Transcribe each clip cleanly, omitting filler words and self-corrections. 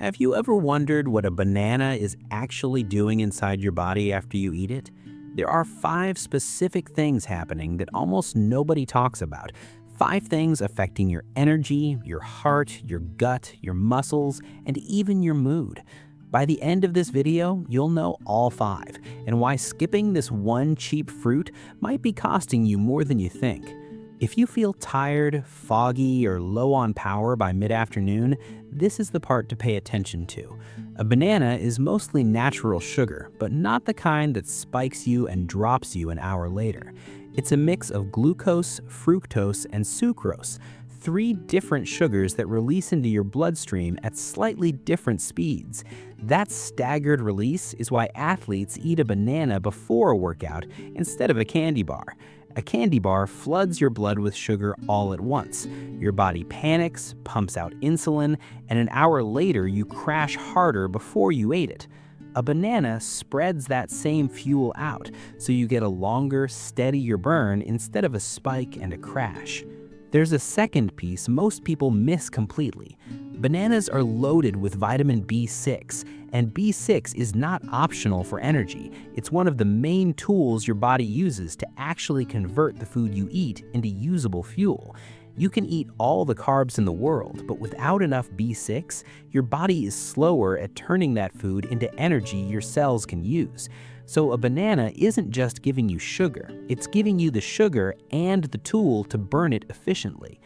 Have you ever wondered what a banana is actually doing inside your body after you eat it? There are 5 specific things happening that almost nobody talks about. 5 things affecting your energy, your heart, your gut, your muscles, and even your mood. By the end of this video, you'll know all 5 and why skipping this one cheap fruit might be costing you more than you think. If you feel tired, foggy, or low on power by mid-afternoon, this is the part to pay attention to. A banana is mostly natural sugar, but not the kind that spikes you and drops you an hour later. It's a mix of glucose, fructose, and sucrose, 3 different sugars that release into your bloodstream at slightly different speeds. That staggered release is why athletes eat a banana before a workout instead of a candy bar. A candy bar floods your blood with sugar all at once. Your body panics, pumps out insulin, and an hour later you crash harder before you ate it. A banana spreads that same fuel out, so you get a longer, steadier burn instead of a spike and a crash. There's a second piece most people miss completely. Bananas are loaded with vitamin B6, and B6 is not optional for energy. It's one of the main tools your body uses to actually convert the food you eat into usable fuel. You can eat all the carbs in the world, but without enough B6, your body is slower at turning that food into energy your cells can use. So a banana isn't just giving you sugar, it's giving you the sugar and the tool to burn it efficiently.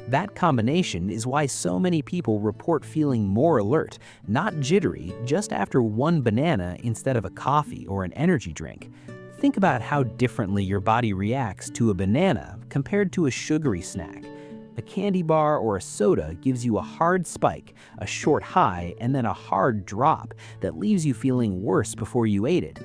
That combination is why so many people report feeling more alert, not jittery, just after one banana instead of a coffee or an energy drink. Think about how differently your body reacts to a banana compared to a sugary snack. A candy bar or a soda gives you a hard spike, a short high, and then a hard drop that leaves you feeling worse before you ate it.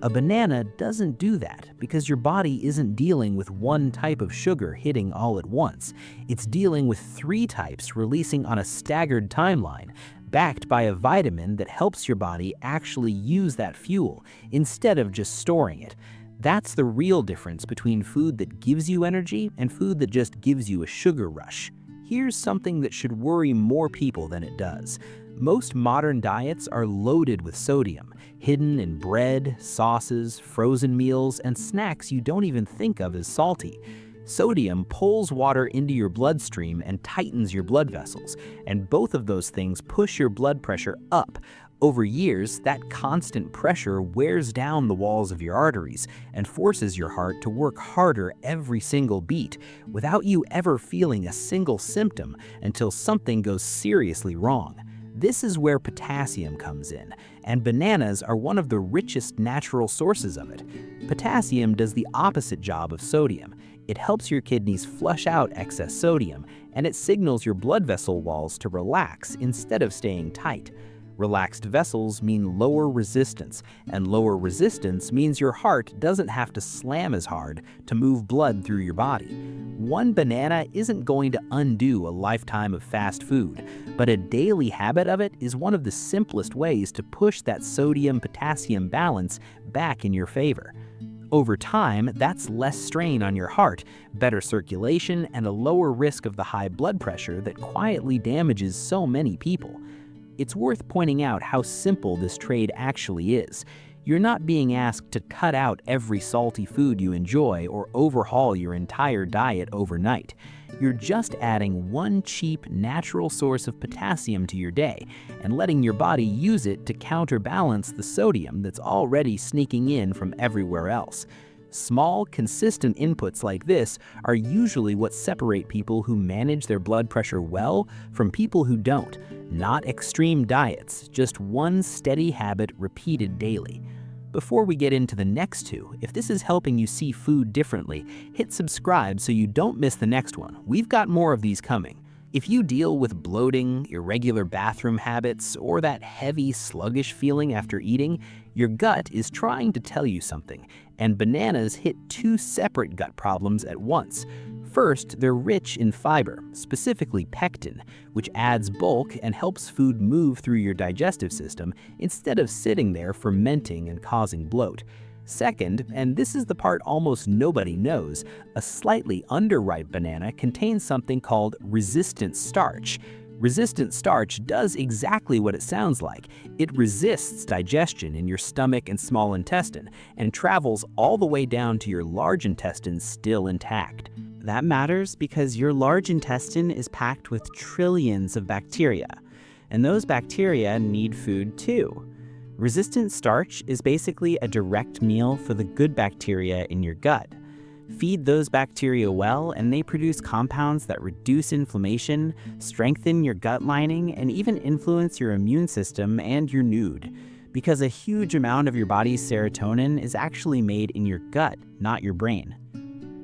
A banana doesn't do that because your body isn't dealing with one type of sugar hitting all at once. It's dealing with 3 types releasing on a staggered timeline, backed by a vitamin that helps your body actually use that fuel instead of just storing it. That's the real difference between food that gives you energy and food that just gives you a sugar rush. Here's something that should worry more people than it does. Most modern diets are loaded with sodium, hidden in bread, sauces, frozen meals, and snacks you don't even think of as salty. Sodium pulls water into your bloodstream and tightens your blood vessels, and both of those things push your blood pressure up. Over years, that constant pressure wears down the walls of your arteries and forces your heart to work harder every single beat without you ever feeling a single symptom until something goes seriously wrong. This is where potassium comes in, and bananas are one of the richest natural sources of it. Potassium does the opposite job of sodium. It helps your kidneys flush out excess sodium, and it signals your blood vessel walls to relax instead of staying tight. Relaxed vessels mean lower resistance, and lower resistance means your heart doesn't have to slam as hard to move blood through your body. One banana isn't going to undo a lifetime of fast food, but a daily habit of it is one of the simplest ways to push that sodium-potassium balance back in your favor. Over time, that's less strain on your heart, better circulation, and a lower risk of the high blood pressure that quietly damages so many people. It's worth pointing out how simple this trade actually is. You're not being asked to cut out every salty food you enjoy or overhaul your entire diet overnight. You're just adding one cheap, natural source of potassium to your day and letting your body use it to counterbalance the sodium that's already sneaking in from everywhere else. Small, consistent inputs like this are usually what separate people who manage their blood pressure well from people who don't. Not extreme diets, just one steady habit repeated daily. Before we get into the next 2, if this is helping you see food differently, hit subscribe so you don't miss the next one. We've got more of these coming. If you deal with bloating, irregular bathroom habits, or that heavy, sluggish feeling after eating, your gut is trying to tell you something, and bananas hit 2 separate gut problems at once. First, they're rich in fiber, specifically pectin, which adds bulk and helps food move through your digestive system instead of sitting there fermenting and causing bloat. Second, and this is the part almost nobody knows, a slightly underripe banana contains something called resistant starch. Resistant starch does exactly what it sounds like. It resists digestion in your stomach and small intestine and travels all the way down to your large intestine still intact. That matters because your large intestine is packed with trillions of bacteria, and those bacteria need food too. Resistant starch is basically a direct meal for the good bacteria in your gut. Feed those bacteria well, and they produce compounds that reduce inflammation, strengthen your gut lining, and even influence your immune system and your mood. Because a huge amount of your body's serotonin is actually made in your gut, not your brain.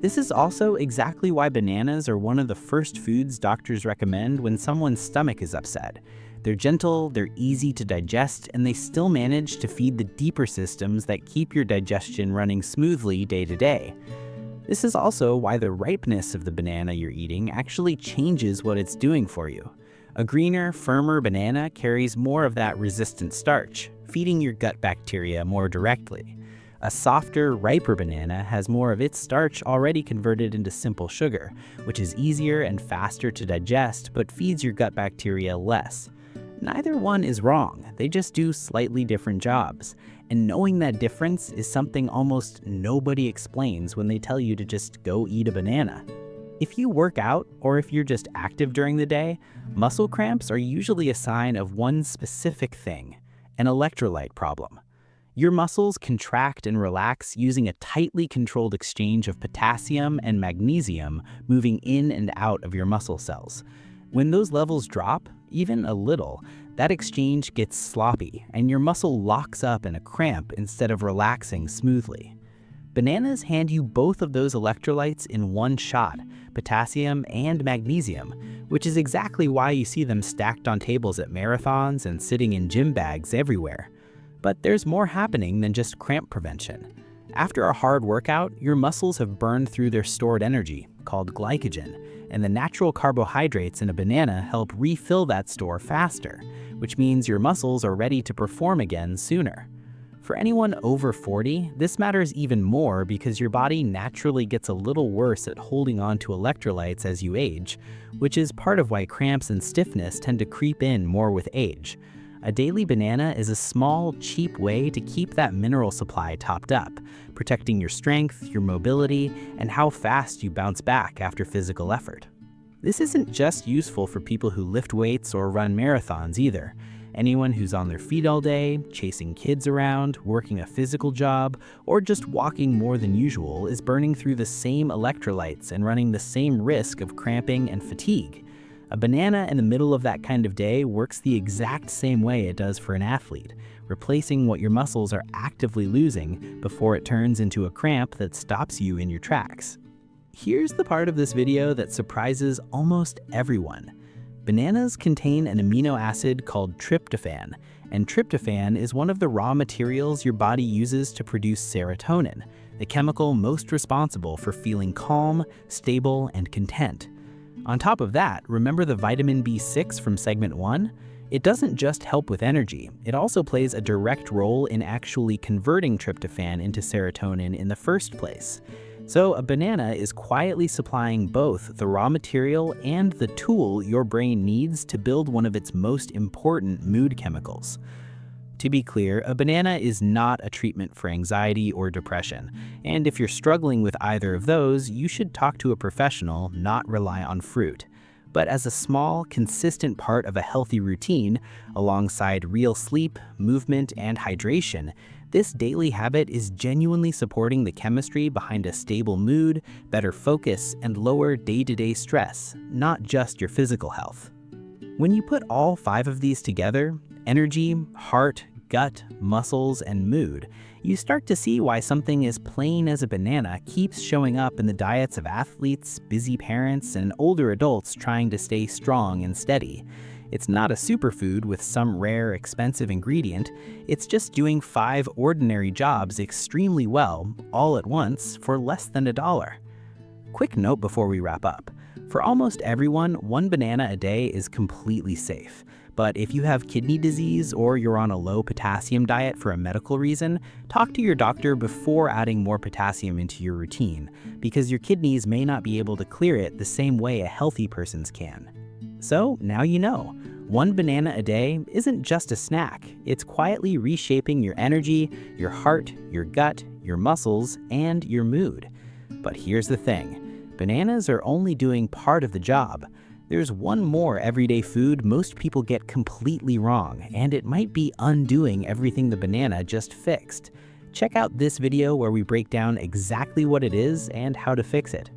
This is also exactly why bananas are one of the first foods doctors recommend when someone's stomach is upset. They're gentle, they're easy to digest, and they still manage to feed the deeper systems that keep your digestion running smoothly day to day. This is also why the ripeness of the banana you're eating actually changes what it's doing for you. A greener, firmer banana carries more of that resistant starch, feeding your gut bacteria more directly. A softer, riper banana has more of its starch already converted into simple sugar, which is easier and faster to digest but feeds your gut bacteria less. Neither one is wrong, they just do slightly different jobs. And knowing that difference is something almost nobody explains when they tell you to just go eat a banana. If you work out, or if you're just active during the day, muscle cramps are usually a sign of one specific thing: an electrolyte problem. Your muscles contract and relax using a tightly controlled exchange of potassium and magnesium moving in and out of your muscle cells. When those levels drop, even a little, that exchange gets sloppy and your muscle locks up in a cramp instead of relaxing smoothly. Bananas hand you both of those electrolytes in one shot, potassium and magnesium, which is exactly why you see them stacked on tables at marathons and sitting in gym bags everywhere. But there's more happening than just cramp prevention. After a hard workout, your muscles have burned through their stored energy, called glycogen, and the natural carbohydrates in a banana help refill that store faster, which means your muscles are ready to perform again sooner. For anyone over 40, this matters even more because your body naturally gets a little worse at holding on to electrolytes as you age, which is part of why cramps and stiffness tend to creep in more with age. A daily banana is a small, cheap way to keep that mineral supply topped up, protecting your strength, your mobility, and how fast you bounce back after physical effort. This isn't just useful for people who lift weights or run marathons either. Anyone who's on their feet all day, chasing kids around, working a physical job, or just walking more than usual is burning through the same electrolytes and running the same risk of cramping and fatigue. A banana in the middle of that kind of day works the exact same way it does for an athlete, replacing what your muscles are actively losing before it turns into a cramp that stops you in your tracks. Here's the part of this video that surprises almost everyone. Bananas contain an amino acid called tryptophan, and tryptophan is one of the raw materials your body uses to produce serotonin, the chemical most responsible for feeling calm, stable, and content. On top of that, remember the vitamin B6 from segment 1? It doesn't just help with energy, it also plays a direct role in actually converting tryptophan into serotonin in the first place. So a banana is quietly supplying both the raw material and the tool your brain needs to build one of its most important mood chemicals. To be clear, a banana is not a treatment for anxiety or depression, and if you're struggling with either of those, you should talk to a professional, not rely on fruit. But as a small, consistent part of a healthy routine, alongside real sleep, movement, and hydration, this daily habit is genuinely supporting the chemistry behind a stable mood, better focus, and lower day-to-day stress, not just your physical health. When you put all 5 of these together, energy, heart, gut, muscles, and mood, you start to see why something as plain as a banana keeps showing up in the diets of athletes, busy parents, and older adults trying to stay strong and steady. It's not a superfood with some rare, expensive ingredient. It's just doing 5 ordinary jobs extremely well, all at once, for less than $1. Quick note before we wrap up. For almost everyone, 1 banana a day is completely safe. But if you have kidney disease or you're on a low potassium diet for a medical reason, talk to your doctor before adding more potassium into your routine, because your kidneys may not be able to clear it the same way a healthy person's can. So now you know. One banana a day isn't just a snack. It's quietly reshaping your energy, your heart, your gut, your muscles, and your mood. But here's the thing. Bananas are only doing part of the job. There's one more everyday food most people get completely wrong, and it might be undoing everything the banana just fixed. Check out this video where we break down exactly what it is and how to fix it.